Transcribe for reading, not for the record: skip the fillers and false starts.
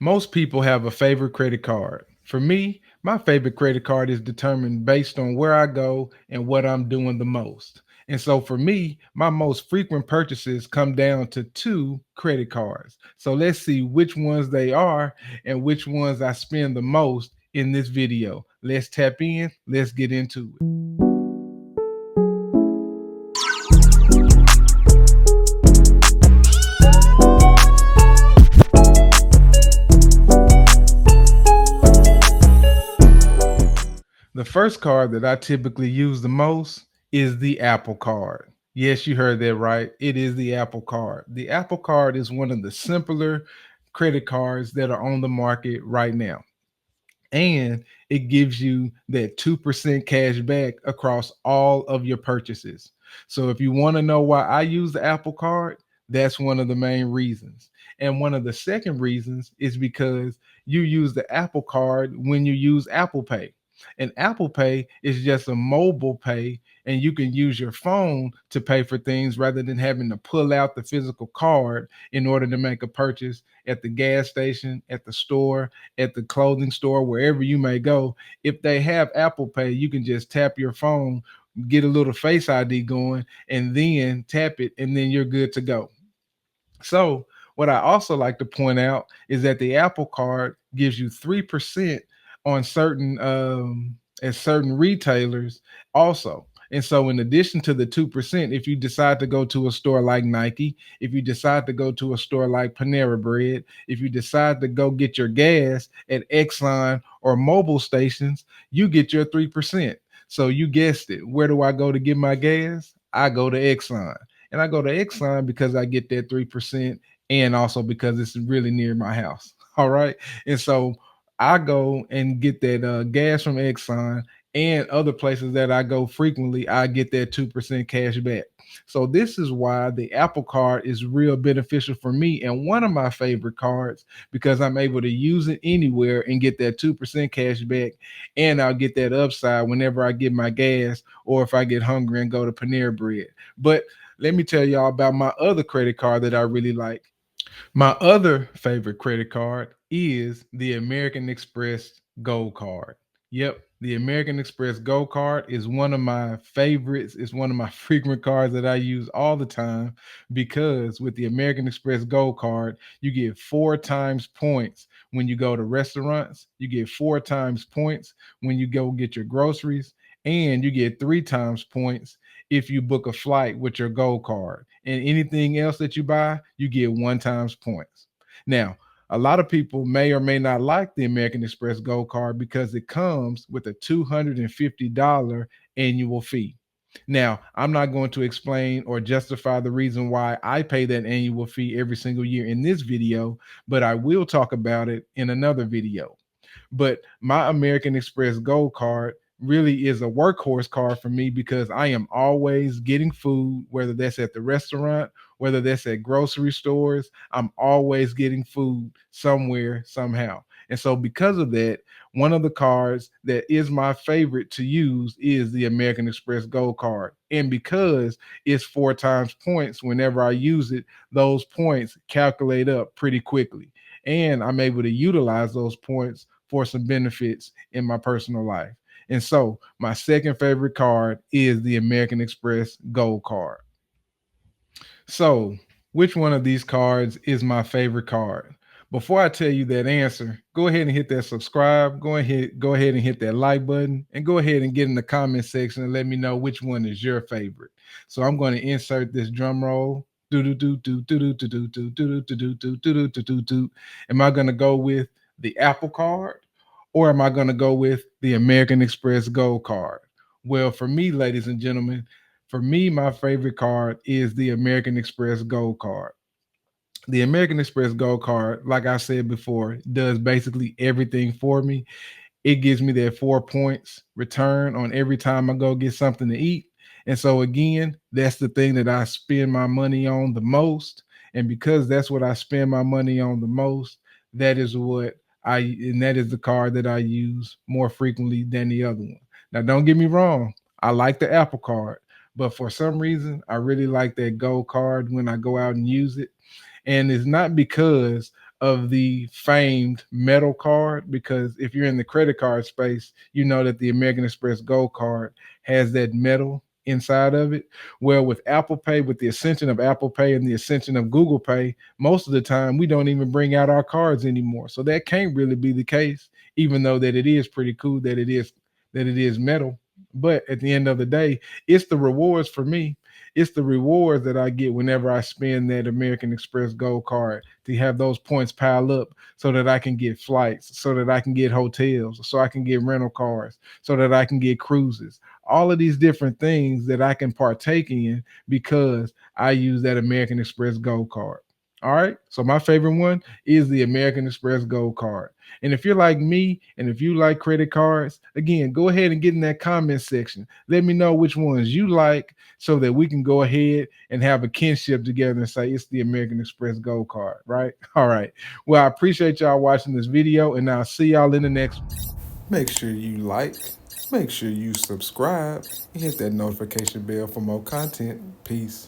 Most people have a favorite credit card. For me, my favorite credit card is determined based on where I go and what I'm doing the most. And so for me, my most frequent purchases come down to two credit cards. So let's see which ones they are and which ones I spend the most in this video. Let's tap in, let's get into it. The first card that I typically use the most is the Apple Card. Yes, you heard that right. It is the Apple Card. The Apple Card is one of the simpler credit cards that are on the market right now. And it gives you that 2% cash back across all of your purchases. So if you want to know why I use the Apple Card, that's one of the main reasons. And one of the second reasons is because you use the Apple Card when you use Apple Pay. And Apple Pay is just a mobile pay, and you can use your phone to pay for things rather than having to pull out the physical card in order to make a purchase at the gas station, at the store, at the clothing store, wherever you may go. If they have Apple Pay, you can just tap your phone, get a little Face ID going, and then tap it, and then you're good to go. So, what I also like to point out is that the Apple Card gives you 3% on certain at certain retailers also. And so, in addition to the 2%, if you decide to go to a store like Nike, if you decide to go to a store like Panera Bread, if you decide to go get your gas at Exxon or mobile stations, you get your 3%. So, you guessed it. Where do I go to get my gas? I go to Exxon. And I go to Exxon because I get that 3% and also because it's really near my house. All right. And so I go and get that gas from Exxon and other places that I go frequently, I get that 2% cash back. So this is why the Apple Card is real beneficial for me and one of my favorite cards because I'm able to use it anywhere and get that 2% cash back, and I'll get that upside whenever I get my gas or if I get hungry and go to Panera Bread. But let me tell y'all about my other credit card that I really like. My other favorite credit card is the American Express Gold Card. Yep, the American Express Gold Card is one of my favorites. It's one of my frequent cards that I use all the time because with the American Express Gold Card, you get four times points when you go to restaurants, you get four times points when you go get your groceries, and you get three times points if you book a flight with your Gold Card. And anything else that you buy, you get one times points. Now, a lot of people may or may not like the American Express Gold Card because it comes with a $250 annual fee. Now, I'm not going to explain or justify the reason why I pay that annual fee every single year in this video, but I will talk about it in another video. But my American Express Gold Card really is a workhorse card for me because I am always getting food, whether that's at the restaurant, whether that's at grocery stores. I'm always getting food somewhere, somehow. And so, because of that, one of the cards that is my favorite to use is the American Express Gold Card. And because it's four times points whenever I use it, those points calculate up pretty quickly. And I'm able to utilize those points for some benefits in my personal life. And so, my second favorite card is the American Express Gold Card. So, which one of these cards is my favorite card? Before I tell you that answer, go ahead and hit that subscribe. Go ahead and hit that like button, and go ahead and get in the comment section and let me know which one is your favorite. So I'm going to insert this drum roll. Do do do do do do do do do do do do do do do do. Am I going to go with the Apple Card, or am I going to go with the American Express Gold Card? Well, for me, ladies and gentlemen, for me, my favorite card is the American Express Gold Card. The American Express Gold Card, like I said before, does basically everything for me. It gives me that 4 points return on every time I go get something to eat. And so, again, that's the thing that I spend my money on the most. And because that's what I spend my money on the most, that is what and that is the card that I use more frequently than the other one. Now, don't get me wrong, I like the Apple Card, but for some reason, I really like that gold card when I go out and use it. And it's not because of the famed metal card, because if you're in the credit card space, you know that the American Express Gold card has that metal inside of it. Well, with Apple Pay, with the ascension of Apple Pay and the ascension of Google Pay, most of the time we don't even bring out our cards anymore. So that can't really be the case, even though that it is pretty cool that it is metal. But at the end of the day, it's the rewards for me. It's the rewards that I get whenever I spend that American Express Gold card, to have those points pile up so that I can get flights, so that I can get hotels, so I can get rental cars, so that I can get cruises. All of these different things that I can partake in because I use that American Express Gold card. All right. So my favorite one is the American Express Gold card. And if you're like me and if you like credit cards, again, go ahead and get in that comment section. Let me know which ones you like so that we can go ahead and have a kinship together and say it's the American Express Gold card, right? All right. Well, I appreciate y'all watching this video, and I'll see y'all in the next one. Make sure you like, make sure you subscribe, and hit that notification bell for more content. Peace.